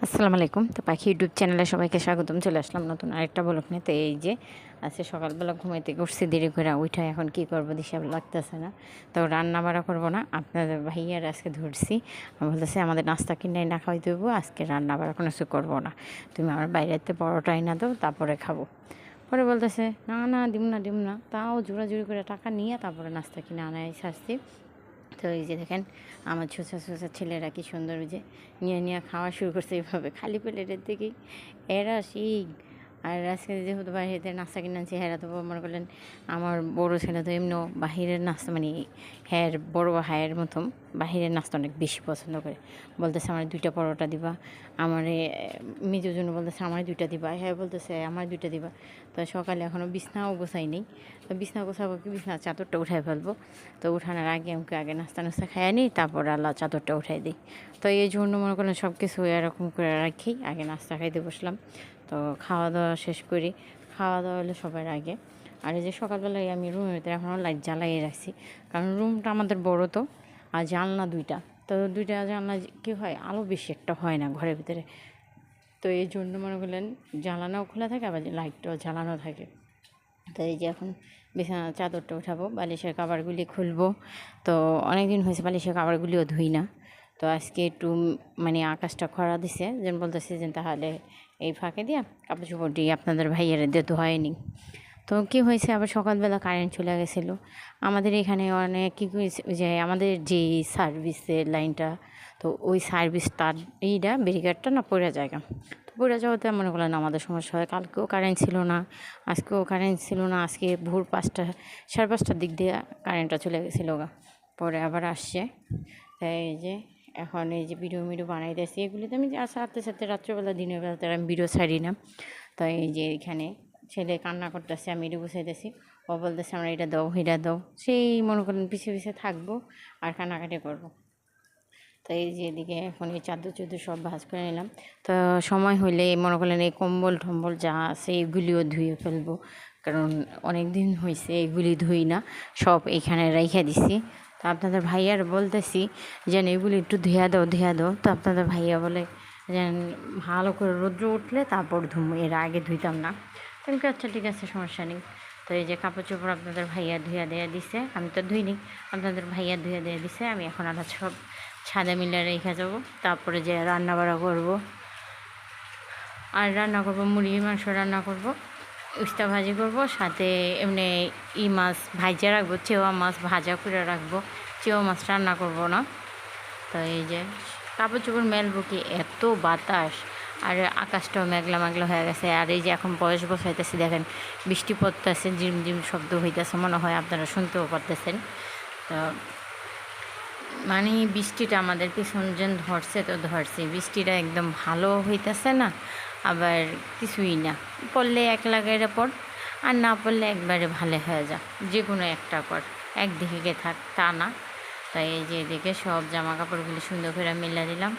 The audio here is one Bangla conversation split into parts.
আসসালামু আলাইকুম। তো পাখি ইউটিউব চ্যানেলে সবাইকে স্বাগতম। চলে আসলাম নতুন আরেকটা ব্লগ নিয়ে। তো এই যে আজকে সকালবেলা ঘুমাইতে উঠছি দেরি করে, উঠা এখন কী করবো দিশা লাগতেছে না। তো রান্না বাড়া করবো না, আপনাদের ভাইয়ার আজকে ধরছি। বলতেছে আমাদের নাস্তা কিনে না খাওয়াই দেবো, আজকে রান্না বাড়া কোনো কিছু করবো না, তুমি আমার বাইরেতে পরোটা এনে দাও তারপরে খাবো। পরে বলতেছে না না দিম না, তাও জোরাজুরি করে টাকা নিয়ে তারপরে নাস্তা কিনে আনাই শাস্তি। তো এই যে দেখেন আমার ছোচা ছোচা ছেলেরা কি সুন্দর যে নিয়ে খাওয়া শুরু করছে এইভাবে খালি প্লেটের দিকেই। এরা সেই আর আজকে যেহেতু বাহিরে নাস্তা কিনে আনছি, হ্যাঁ তো মনে করলেন আমার বড়ো ছেলে তো এমনিও বাহিরের নাস্তা মানে হ্যাঁ বড়ো হায়ের মতন বাহিরের নাস্তা অনেক বেশি পছন্দ করে। বলতেছে আমার 2টা পরোটা দিবা, আমার মেজোর জন্য বলতেছে আমার 2টা দিবা, হ্যাঁ বলতেছে আমার 2টা দিবা। তো সকালে এখনও বিছনাও গোছাই নেই, তো বিছনা গোছাবো কি বিছনার চাদরটা উঠাই ফেলবো। তো উঠানোর আগে আমাকে আগে নাস্তা নাস্তা খাইয়ে নিই, তারপর আল্লাহ চাদরটা উঠাই দিই। তো এই জন্য মনে করেন সব কিছু এরকম করে রাখি, আগে নাস্তা খাইতে বসলাম। তো খাওয়া দাওয়া শেষ করি, খাওয়া দাওয়া হলো সবার আগে। আর এই যে সকালবেলায় আমি রুমের ভিতরে এখনও লাইট জ্বালাইয়ে রাখছি, কারণ রুমটা আমাদের বড় তো, আর জানলা 2টা। তো 2টা জানলা কী হয়, আলো বেশি একটা হয় না ঘরের ভিতরে। তো এই জন্য মনে করলেন জ্বালানাও খোলা থাকে, আবার লাইটটাও জ্বালানো থাকে। তো এই যে এখন বিছানার চাদরটা উঠাবো, বালিশের কাভারগুলি খুলবো। তো অনেক দিন হয়েছে বালিশের কাভারগুলিও ধুই না। তো আজকে একটু মানে আকাশটা খরা দিছে, যেন বলতেছে যে তাহলে এই ফাঁকে দিয়া কাপড় চোপড় দিয়ে আপনাদের ভাইয়ের দিয়ে ধোয়নি। তো কী হয়েছে, আবার সকালবেলা কারেন্ট চলে গেছিলো আমাদের এখানে অনেক কী করেছে যে আমাদের যে সার্ভিসের লাইনটা, তো ওই সার্ভিস তার এইটা ব্যারিকেডটা না পড়ে জায়গা। তো পড়ে যাওয়াতে মনে করলেন আমাদের সমস্যা হয়। কালকেও কারেন্ট ছিল না, আজকেও কারেন্ট ছিল না। আজকে ভোর 5টা 5:30টার দিক দিয়ে কারেন্টটা চলে গেছিলো গা, পরে আবার আসছে। তাই এই যে এখন এই যে ভিডিও বানাইতেছি, এগুলিতে আমি সাথে সাথে রাত্রেবেলা দিনের বেলাতে আমি ভিডিও ছাড়ি না। তাই এই যে এখানে ছেলে কান্না করতেছে, আমি এটা গুছাইতেছি, ও বলতেছে আমরা এটা দাও এটা দাও, সেই মনে করেন পিছিয়ে থাকবো আর কান্নাকাটি করবো। তো এই যে এদিকে এখন এই চাদর সব ভাঁজ করে নিলাম। তো সময় হইলে মনে করলেন এই কম্বল টম্বল যা আছে এগুলিও ধুয়ে ফেলবো, কারণ অনেক দিন হয়েছে এগুলি ধুই না, সব এখানে রেখে দিছি। তো আপনাদের ভাইয়ার বলতেছি যেন এগুলি একটু ধুয়া দাও। তো আপনাদের ভাইয়া বলে যেন ভালো করে রৌদ্র উঠলে তারপর ধুমো, এর আগে ধুইতাম না। আমি আচ্ছা ঠিক আছে, সমস্যা নেই। তো এই যে কাপড় চোপড় আপনাদের ভাইয়া ধুয়া দেওয়া দিছে, আমি তো ধুইনি, আপনাদের ভাইয়া ধুয়া দেওয়া দিছে। আমি এখন আবার সব ছাদে মিলে রেখে যাবো, তারপরে যে রান্না বাড়া করবো। আর রান্না করবো মুরগির মাংস রান্না করবো, উস্তা ভাজি করবো, সাথে এমনি মাছ ভাজা রাখবো, চেওয়া মাছ ভাজা করে রাখবো, চেওয়া মাছ রান্না করবো না। তো এই যে কাপড় চোপড় মেলবো কি, এত বাতাস আর আকাশটাও মেঘলা মেঘলা হয়ে গেছে। আর এই যে এখন বয়স বসাইতেছে, দেখেন বৃষ্টি পড়তেছে, ঝিমঝিম শব্দ হইতেছে, মনে হয় আপনারা শুনতেও পারতেছেন। তো মানে বৃষ্টিটা আমাদের পিছন যেন ধরছে, তো ধরছে বৃষ্টিটা একদম ভালো হইতেছে না, আবার কিছুই না। পড়লে এক লাগাইরে পড়, আর না পড়লে একবারে ভালো হয়ে যা, যে কোনো একটা কর, একদিকে থাক তা না। তাই এই যে এদিকে সব জামা কাপড়গুলি সুন্দর করে মিলা দিলাম।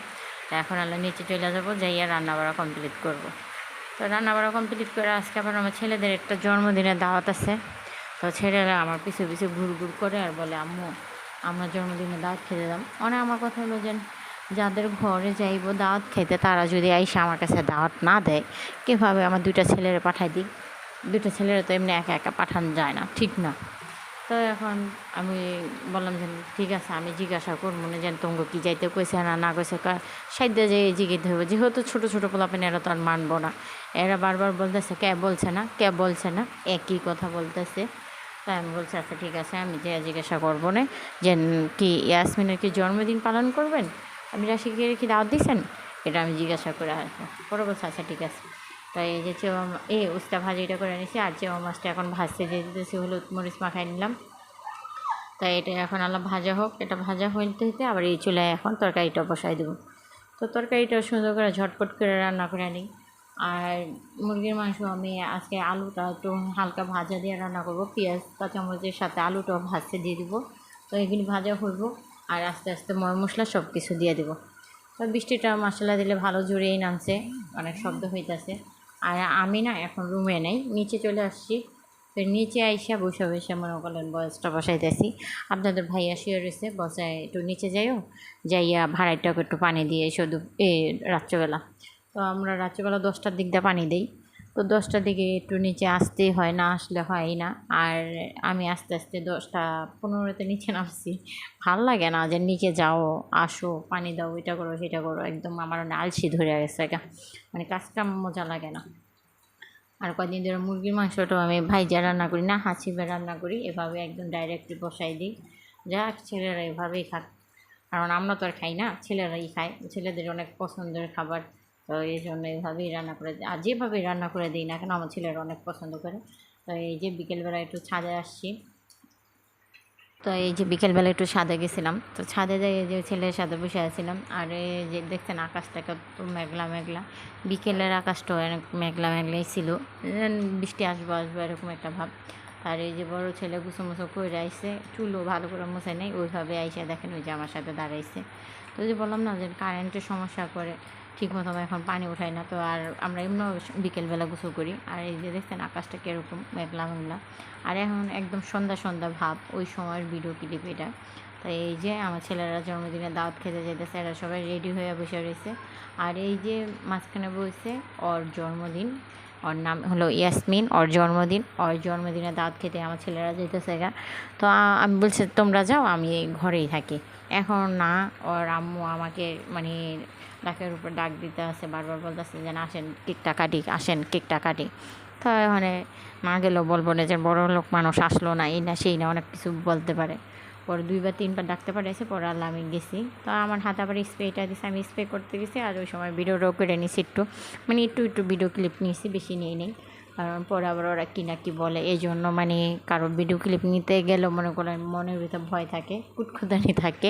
এখন আল্লাহ নিচে চলে যাবো, যাইয়া রান্নাবাড়া কমপ্লিট করব। তো রান্নাবাড়া কমপ্লিট করে আজকে আবার আমার ছেলেদের একটা জন্মদিনের দাওয়াত আছে। তো ছেলেরা আমার পিছু পিছু ঘুর করে আর বলে আম্মু আমরা জন্মদিনে দাওয়াত খেতে দাম। অনেক আমার কথা হলো যে যাদের ঘরে যাইব দাওয়াত খেতে, তারা যদি আইসা আমার কাছে দাওয়াত না দেয়, কীভাবে আমার 2টা ছেলেরা পাঠাই দিই? 2টা ছেলেরা তো এমনি একা একা পাঠানো যায় না, ঠিক না? তো এখন আমি বললাম যে ঠিক আছে, আমি জিজ্ঞাসা করবো না যে তোমাকে কী যাইতে কইছে না কইছে, সাইডে যেয়ে জিজ্ঞেস হবে, যেহেতু ছোটো ছোটো পোলাপেন এরা তো আর মানবো না। এরা বারবার বলতেছে কে বলছে না একই কথা বলতেছে। তাই আমি বলছি আচ্ছা ঠিক আছে, আমি যে জিজ্ঞাসা করবো না যে কি ইয়াসমিনের কি জন্মদিন পালন করবেন, আপনি রাশিকে কি দাওয়াত দিচ্ছেন, এটা আমি জিজ্ঞাসা করে আসবো। পরে বলছে আচ্ছা ঠিক আছে। তাই এই যে উস্তা ভাজিটা করে নিয়েছি, আর চেওয়া মাছটা এখন ভাজতে দিয়ে দিতেছি, হলুদ মরিচ মাখাই নিলাম। তাই এটা এখন আলাদা ভাজা হোক, এটা ভাজা হইতে আবার এই চুলায় এখন তরকারিটা বসাই দেবো। তো তরকারিটা সুন্দর করে ঝটপট করে রান্না করে নিই। আর মুরগির মাংস আমি আজকে আলুটা একটু হালকা ভাজা দিয়ে রান্না করব, পেঁয়াজ কাঁচামরিচের সাথে আলুটাও ভাজতে দিয়ে দেবো। তো এগুলি ভাজা হইব, আর আস্তে আস্তে মশলা সব কিছু দিয়ে দেবো। তো বৃষ্টিটা মশলা দিলে ভালো জুড়েই নামছে, অনেক শব্দ হইতেছে। আর আমি না এখন রুমে নেই, নিচে চলে আসছি। তো নিচে আইসা বসে মনে করলেন বয়সটা বসাইতেছি। আপনাদের ভাইয়া শুয়ে রয়েছে, বসায় একটু নিচে যাইও, যাইয়া ভাড়াইটাকে একটু পানি দিয়ে শুধু রাত্রেবেলা তো আমরা রাত্রিবেলা 10টার দিক দিয়ে পানি দিই। তো 10টার দিকে একটু নিচে আসতেই হয়, না আসলে হয় না। আর আমি আস্তে আস্তে 10টা 15-তে নিচে নামছি। ভাল লাগে না যে নিচে যাও, আসো, পানি দাও, এটা করো সেটা করো, একদম আমার আলসি ধরে গেছে গা, মানে কাজটা মজা লাগে না। আর কদিন ধরে মুরগির মাংসটাও আমি ভাইজা রান্না করি না, হাঁচিবে রান্না করি, এভাবে একদম ডাইরেক্টলি বসাই দিই। যাক, ছেলেরা এভাবেই খাক, কারণ আমরা তো আর খাই না, ছেলেরাই খায়, ছেলেদের অনেক পছন্দের খাবার। তো এই জন্য এইভাবেই রান্না করে দিই, আর যেভাবেই রান্না করে দিই না কেন আমার ছেলেরা অনেক পছন্দ করে। তো এই যে বিকেলবেলা একটু ছাদে আসছি, তো এই যে বিকেলবেলা একটু ছাদে গেছিলাম, তো ছাদে যাই এই যে ছেলের সাথে বসে আছিলাম। আর এই যে দেখছেন আকাশটা কত মেঘলা মেঘলা, বিকেলের আকাশটা অনেক মেঘলা মেঘলাই ছিল, বৃষ্টি আসবো আসবো এরকম একটা ভাব। আর এই যে বড় ছেলে গুছো মুছো করে আইসে, চুলও ভালো করে মুছে নেই, ওইভাবে আইসে দেখেন ওই যে আমার সাথে দাঁড়াইছে। তো যে বললাম না যে কারেন্টের সমস্যা করে, ঠিক মতো এখন পানি উঠাই না, তো আর আমরা এমনিও বিকেলবেলা গোসল করি। আর এই যে দেখছেন আকাশটা কীরকম মেঘলা মেঘলা, আর এখন একদম সন্ধ্যা সন্ধ্যা ভাব, ওই সময়ের ভিডিও ক্লিপ এটা। তো এই যে আমার ছেলেরা জন্মদিনে দাওয়াত খেতে যেতেছে, এরা সবাই রেডি হয়ে বসে রয়েছে। আর এই যে মাঝখানে বসে ওর জন্মদিন, ওর নাম হলো ইয়াসমিন, ওর জন্মদিন, ওর জন্মদিনে দাওয়াত খেতে আমার ছেলেরা যেতেছে গা। তো আমি বলছি তোমরা যাও, আমি ঘরেই থাকি। এখন না, ওর আম্মু আমাকে মানে ডাকের উপর ডাক দিতে আছে, বারবার বলতেছে যে আসেন কেকটা কাটি, আসেন কেকটা কাটি। তো এখানে না গেলেও বলবো না যে বড় লোক মানুষ আসলো না, এই না সেই না, অনেক কিছু বলতে পারে। পরে 2 বা 3 বার ডাকতে পারেছে, পরে আল্লাহ আমি গেছি। তো আমার হাতে আবার স্প্রেটা দিছে, আমি স্প্রে করতে গেছি। আর ওই সময় ভিডিওটাও করে নিছি একটু, মানে একটু একটু ভিডিও ক্লিপ নিয়েছি, বেশি নিয়ে নেই, কারণ পরে আবার ওরা কী না কী বলে, এই জন্য মানে কারোর ভিডিও ক্লিপ নিতে গেলেও মনে করেন মনের ভিতর ভয় থাকে, কুটকুটানি থাকে।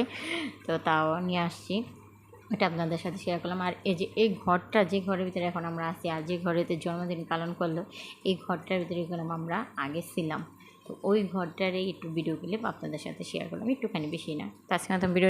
তো তাও নিয়ে আসছি, এটা আপনাদের সাথে শেয়ার করলাম। আর এই যে এই ঘরটা, যে ঘরের ভিতরে এখন আমরা আছি, আর যে ঘরেতে জন্মদিন পালন করলো, এই ঘরটার ভিতরে গেলাম আমরা আগে ছিলাম। তো ওই ঘরটারই একটু ভিডিও ক্লিপ আপনাদের সাথে শেয়ার করলাম, একটুখানি, বেশি না। তো আজকে মতো ভিডিও